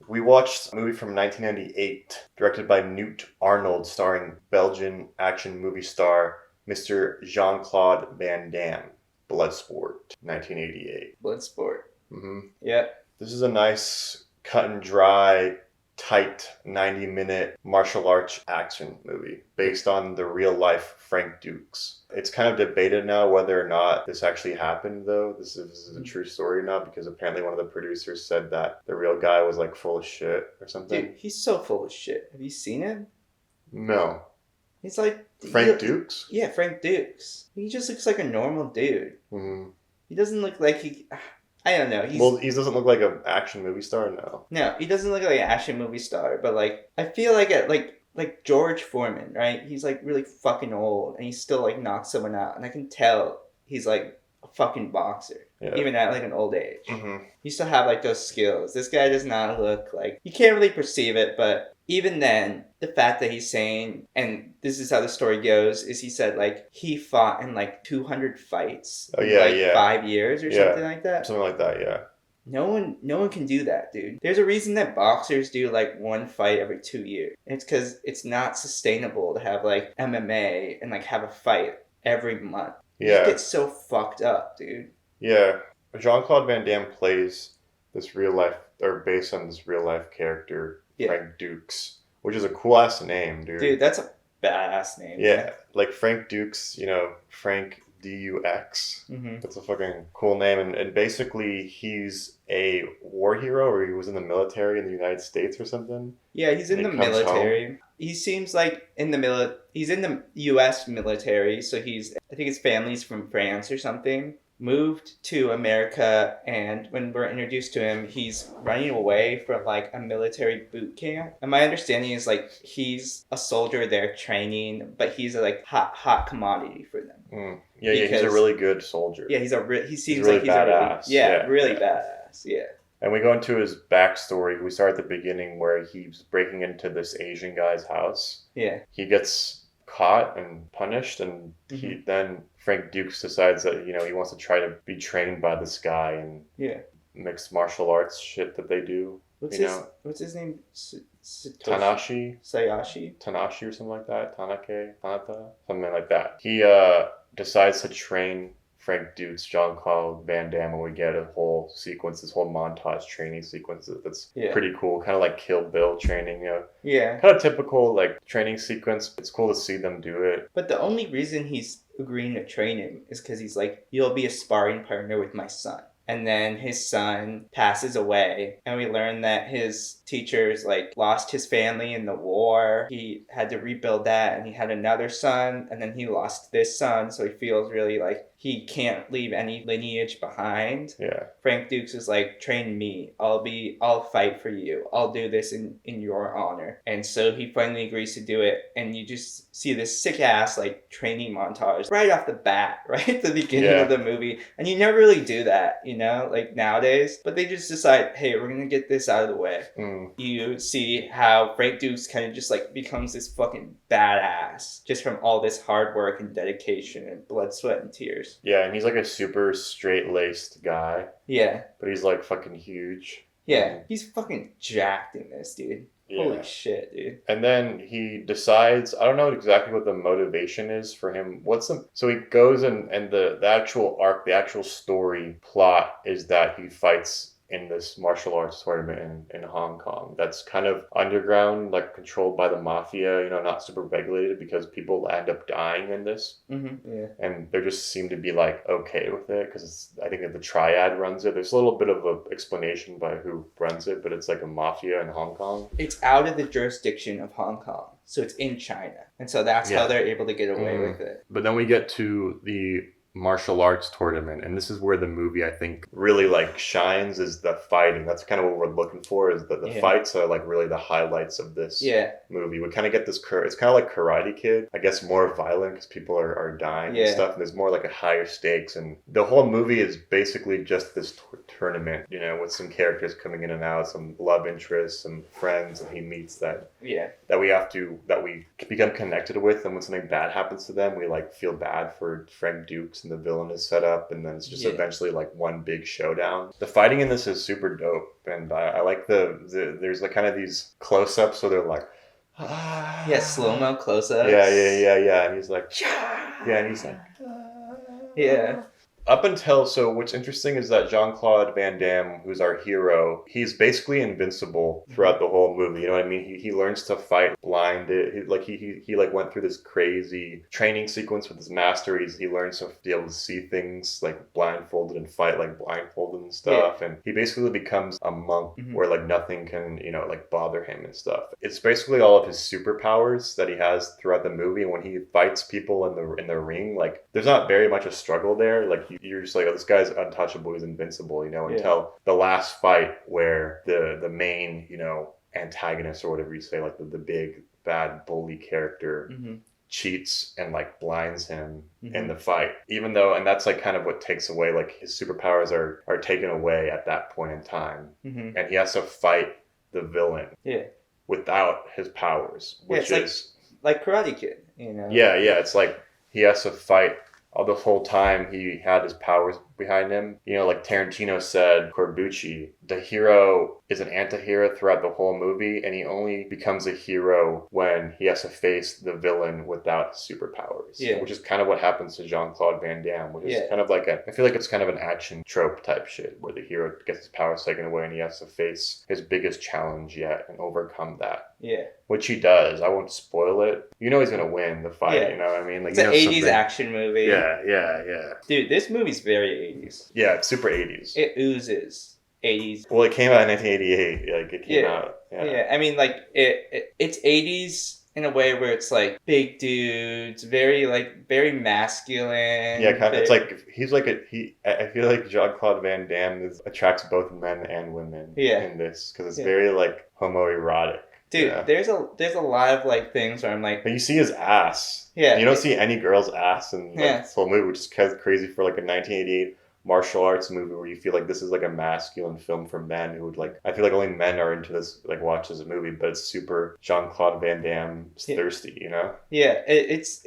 We watched a movie from 1998, directed by Newt Arnold, starring Belgian action movie star Mr. Jean-Claude Van Damme. Bloodsport, 1988. Bloodsport. Mm-hmm. Yeah. This is a nice, cut and dry, tight 90-minute martial arts action movie based on the real life Frank Dux. It's kind of debated now whether or not this actually happened, though. This is a true story now, because apparently one of the producers said that the real guy was like full of shit or something. Dude, he's so full of shit. Have you seen him? No. He's like... Frank Dux? Yeah, Frank Dux. He just looks like a normal dude. Mm-hmm. He doesn't look like he... I don't know. Well, he doesn't look like an action movie star, no. No, he doesn't look like an action movie star, but like, I feel like like George Foreman, right? He's like really fucking old, and he still like knocks someone out, and I can tell he's like a fucking boxer, even at like an old age. Mm-hmm. He still have like those skills. This guy does not look like... You can't really perceive it, but even then, the fact that he's saying, and this is how the story goes, is he said like he fought in like 200 fights in 5 years or something like that. Something like that, yeah. No one can do that, dude. There's a reason that boxers do like one fight every 2 years. It's because it's not sustainable to have like MMA and like have a fight every month. Yeah. You get so fucked up, dude. Yeah. Jean-Claude Van Damme plays this real life, or based on this real life character, Frank Dux, which is a cool ass name, dude. Dude, that's a badass name. Yeah, like Frank Dux, you know, Frank Dux. Mm-hmm. That's a fucking cool name. And basically, he's a war hero, or he was in the military in the United States or something. Yeah, he's in the military. Home. He seems like he's in the U.S. military, so I think his family's from France or something. Moved to America, and when we're introduced to him, he's running away from like a military boot camp. And my understanding is like he's a soldier there training, but he's a like hot commodity for them. Mm. Yeah, he's a really good soldier. Yeah, he seems really like he's badass. Really badass. Yeah. And we go into his backstory. We start at the beginning where he's breaking into this Asian guy's house. Yeah. He gets caught and punished, and then Frank Dux decides that, you know, he wants to try to be trained by this guy and mixed martial arts shit that they do. What's his name? Tanashi? Sayashi? Tanashi or something like that. Tanata? Something like that. He decides to train Frank Dux, Jean-Claude Van Damme, and we get a whole sequence, this whole montage training sequence that's pretty cool. Kind of like Kill Bill training, you know? Yeah. Kind of typical like training sequence. It's cool to see them do it. But the only reason he's agreeing to train him is because he's like, you'll be a sparring partner with my son. And then his son passes away, and we learn that his teachers like lost his family in the war. He had to rebuild that, and he had another son, and then he lost this son, so he feels really like he can't leave any lineage behind. Yeah. Frank Dux is like, train me. I'll fight for you. I'll do this in your honor. And so he finally agrees to do it, and you just see this sick ass like training montage right off the bat, right at the beginning of the movie. And you never really do that, you know, like nowadays. But they just decide, hey, we're gonna get this out of the way. You see how Frank Dux kind of just like becomes this fucking badass just from all this hard work and dedication and blood, sweat, and tears. Yeah, and he's like a super straight-laced guy. Yeah. But he's like fucking huge. Yeah, he's fucking jacked in this, dude. Yeah. Holy shit, dude. And then he decides, I don't know exactly what the motivation is for him. So he goes and the actual arc, the actual story plot is that he fights in this martial arts tournament in Hong Kong. That's kind of underground, like controlled by the mafia, you know, not super regulated, because people end up dying in this. Mm-hmm. Yeah. And they just seem to be like okay with it, because I think that the Triad runs it. There's a little bit of an explanation by who runs it, but it's like a mafia in Hong Kong. It's out of the jurisdiction of Hong Kong, so it's in China. And so that's how they're able to get away with it. But then we get to the martial arts tournament, and this is where the movie I think really like shines, is the fighting. That's kind of what we're looking for, is that the fights are like really the highlights of this movie. We kind of get this it's kind of like Karate Kid, I guess, more violent because people are dying and stuff, and there's more like a higher stakes, and the whole movie is basically just this tournament, you know, with some characters coming in and out, some love interests, some friends that he meets that we become connected with, and when something bad happens to them, we like feel bad for Frank Dux and the villain is set up, and then it's just eventually like one big showdown. The fighting in this is super dope, and I like there's like kind of these close-ups, so they're like slow-mo close-ups. Yeah. And he's like, and he's like, yeah. Up until, so what's interesting is that Jean-Claude Van Damme, who's our hero, he's basically invincible throughout the whole movie. You know what I mean? He learns to fight blinded. He went through this crazy training sequence with his master. He learns to be able to see things like blindfolded and fight like blindfolded and stuff. Yeah. And he basically becomes a monk where like nothing can, you know, like bother him and stuff. It's basically all of his superpowers that he has throughout the movie. And when he fights people in the ring, like there's not very much a struggle there. Like you're just like, oh, this guy's untouchable, he's invincible, you know, until the last fight where the main, you know, antagonist or whatever you say, like the big bad bully character cheats and like blinds him in the fight, even though, and that's like kind of what takes away, like his superpowers are taken away at that point in time, and he has to fight the villain without his powers, which is like Karate Kid, you know. It's like he has to fight all the whole time he had his powers behind him. You know, like Tarantino said, Corbucci, the hero is an anti-hero throughout the whole movie, and he only becomes a hero when he has to face the villain without superpowers. Which is kind of what happens to Jean-Claude Van Damme, which is kind of like I feel like it's kind of an action trope type shit, where the hero gets his powers taken away and he has to face his biggest challenge yet and overcome that. Which he does. I won't spoil it. You know he's gonna win the fight, you know what I mean? Like, it's an 80s action movie. Yeah. Dude, this movie's very 80s. Yeah, it's super 80s. It oozes 80s. Well, it came out in 1988. Like, it came out. I mean, like, it's 80s in a way where it's like big dudes, very masculine. Yeah, kind of. It's like I feel like Jean-Claude Van Damme attracts both men and women in this, because it's very like homoerotic. Dude, there's a lot of like things where I'm like, but you see his ass. Yeah, and you don't see any girl's ass in this whole movie, which is kind of crazy for like a 1988 martial arts movie where you feel like this is like a masculine film for men who would like, I feel like only men are into this, like watch this movie, but it's super Jean-Claude Van Damme thirsty, you know? Yeah, it's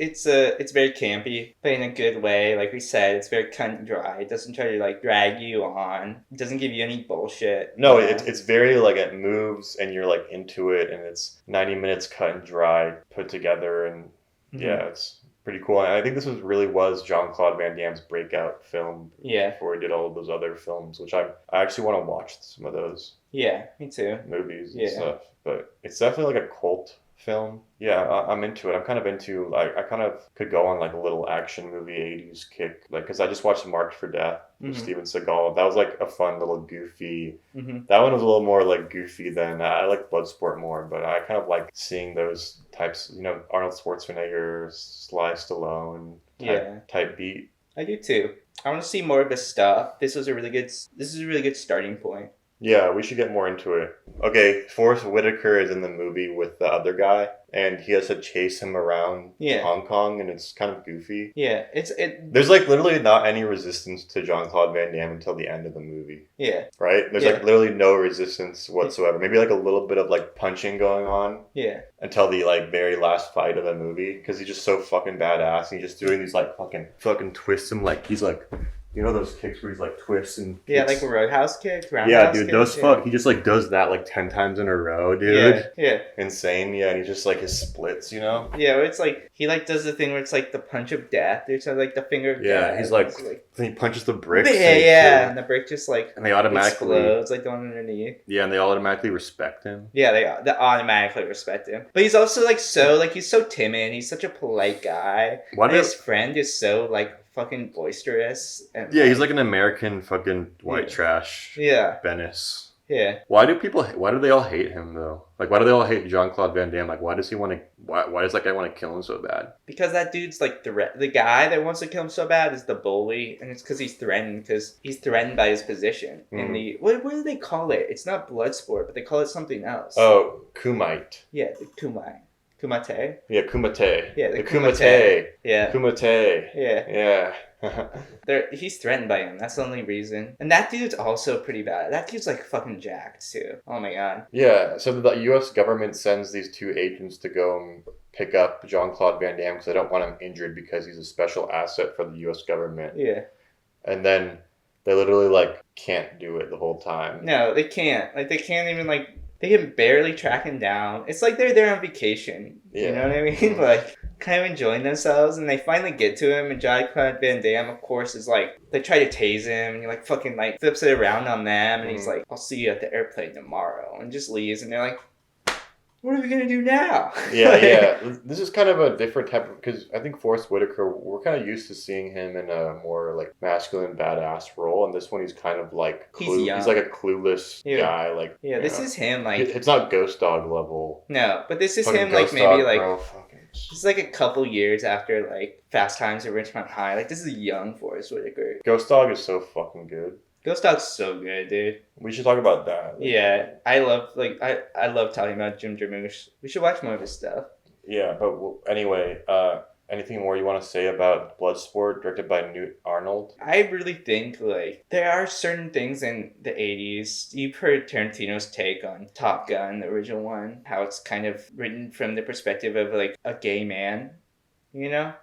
very campy, but in a good way. Like we said, it's very cut and dry. It doesn't try to like drag you on. It doesn't give you any bullshit. No, it's very like, it moves and you're like into it, and it's 90 minutes cut and dry, put together, and it's pretty cool. And I think this was Jean-Claude Van Damme's breakout film before he did all of those other films, which I actually want to watch some of those. Yeah, me too. Movies and stuff. But it's definitely like a cult film. Yeah, I'm into it. I'm kind of into, like, I kind of could go on like a little action movie 80s kick, like, because I just watched Marked for Death with Steven Seagal. That was like a fun little goofy. That one was a little more like goofy than I like Bloodsport more, but I kind of like seeing those types, you know, Arnold Schwarzenegger, Sly Stallone type beat. I do too. I want to see more of his stuff. This is a really good starting point. Yeah, we should get more into it. Okay, Forrest Whitaker is in the movie with the other guy, and he has to chase him around Hong Kong, and it's kind of goofy. Yeah, there's like literally not any resistance to Jean-Claude Van Damme until the end of the movie. Yeah. Right? There's like literally no resistance whatsoever. Maybe like a little bit of like punching going on. Yeah. Until the like very last fight of the movie, because he's just so fucking badass, and he's just doing these like fucking twists him, like he's like, you know those kicks where he's like twists and kicks? Yeah, like a roadhouse kick, roundhouse dude, those he just like does that like 10 times in a row, dude. Yeah. Insane. Yeah, and he just like his splits, you know? Yeah, where it's like he like does the thing where it's like the punch of death. There's like the finger of death. Yeah, he's like then he punches the bricks. And the brick just like, and they automatically explodes like the one underneath. Yeah, and they automatically respect him. Yeah, they automatically respect him. But he's also like he's so timid. He's such a polite guy. His friend is so like fucking boisterous. And he's like an American fucking white trash. Yeah. Venice. Yeah. Why do they all hate him though? Like, why do they all hate Jean-Claude Van Damme? Like, why does that guy want to kill him so bad? Because that dude's like the guy that wants to kill him so bad is the bully, and it's because he's threatened by his position in the what do they call it? It's not Bloodsport, but they call it something else. Oh, Kumite. Yeah, the Kumite. Kumite. Yeah, Kumite. Yeah, the Kumite. Yeah. Kumite. Yeah. Yeah. He's threatened by him. That's the only reason. And that dude's also pretty bad. That dude's like fucking jacked too. Oh my god. Yeah, so the U.S. government sends these 2 agents to go and pick up Jean-Claude Van Damme because they don't want him injured because he's a special asset for the U.S. government. Yeah. And then they literally, like, can't do it the whole time. No, they can't. Like, they can't even, like, they can barely track him down. It's like they're there on vacation. Yeah. You know what I mean? Like, kind of enjoying themselves, and they finally get to him, and Jean-Claude Van Damme, of course, is like, they try to tase him, and he, like, fucking, like, flips it around on them, and he's like, I'll see you at the airplane tomorrow, and just leaves, and they're like, what are we gonna do now? Yeah, yeah. This is kind of a different type of, because I think Forrest Whitaker, we're kind of used to seeing him in a more like masculine badass role, and this one he's kind of like He's young. He's like a clueless guy, like this is him like it's not Ghost Dog level. No, but this is Fucking him like Ghost maybe Dog, like bro, it's like a couple years after like Fast Times at Ridgemont High. Like this is young Forrest Whitaker. Ghost Dog is so fucking good. Ghost Dog's so good, dude. We should talk about that. Like, yeah, I love talking about Jim Jarmusch. We should watch more of his stuff. Yeah, but anyway, anything more you want to say about Bloodsport, directed by Newt Arnold? I really think like there are certain things in the 80s. You've heard Tarantino's take on Top Gun, the original one, how it's kind of written from the perspective of like a gay man, you know?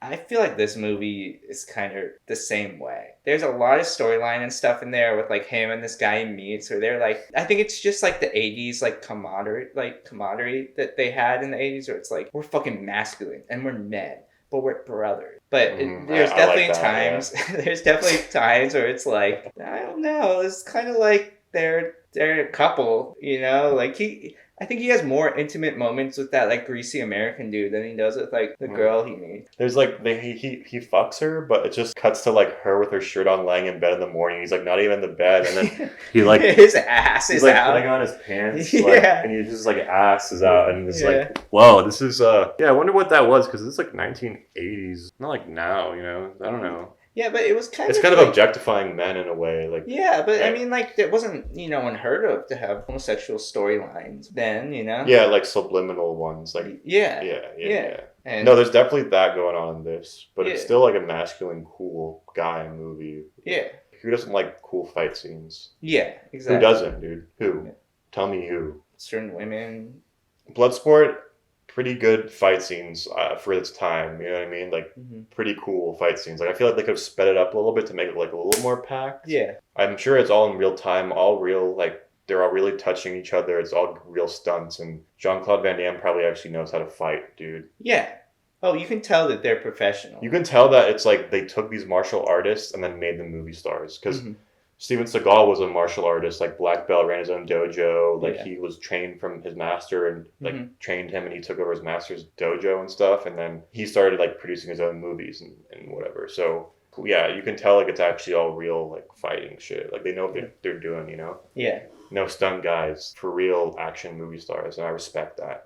I feel like this movie is kind of the same way. There's a lot of storyline and stuff in there with like him and this guy he meets, or they're like, I think it's just like the 80s like camaraderie that they had in the 80s, where it's like we're fucking masculine and we're men, but we're brothers. But there's definitely like times there's definitely times where it's like I don't know, it's kind of like they're a couple, you know, like I think he has more intimate moments with that like greasy American dude than he does with like the girl he meets. There's like he fucks her, but it just cuts to like her with her shirt on, laying in bed in the morning. He's like not even in the bed, and then he like his ass is like out. putting on his pants, Yeah. like, and he just like ass is out, and it's like, whoa, this is I wonder what that was, because it's like 1980s, not like now, you know. I don't know. Yeah, but it was kind of like, objectifying men in a way, like but I mean, like it wasn't unheard of to have homosexual storylines then, you know. Yeah, like subliminal ones, like yeah. And no, there's definitely that going on in this, but it's still like a masculine, cool guy movie. Yeah. Who doesn't like cool fight scenes? Yeah, exactly. Who doesn't, dude? Who? Yeah. Tell me who. Certain women. Bloodsport. Pretty good fight scenes for its time, you know what I mean? Like, pretty cool fight scenes. Like, I feel like they could have sped it up a little bit to make it, like, a little more packed. Yeah. I'm sure it's all in real time, all real, like, they're all really touching each other. It's all real stunts, and Jean-Claude Van Damme probably actually knows how to fight, dude. Yeah. Oh, you can tell that they're professional. You can tell that it's like they took these martial artists and then made them movie stars, because Steven Seagal was a martial artist, like black belt, ran his own dojo. Like he was trained from his master and like trained him, and he took over his master's dojo and stuff. And then he started like producing his own movies and whatever. So yeah, you can tell like it's actually all real like fighting shit. Like they know what they're doing, you know? Yeah. No stunt guys, for real action movie stars, and I respect that.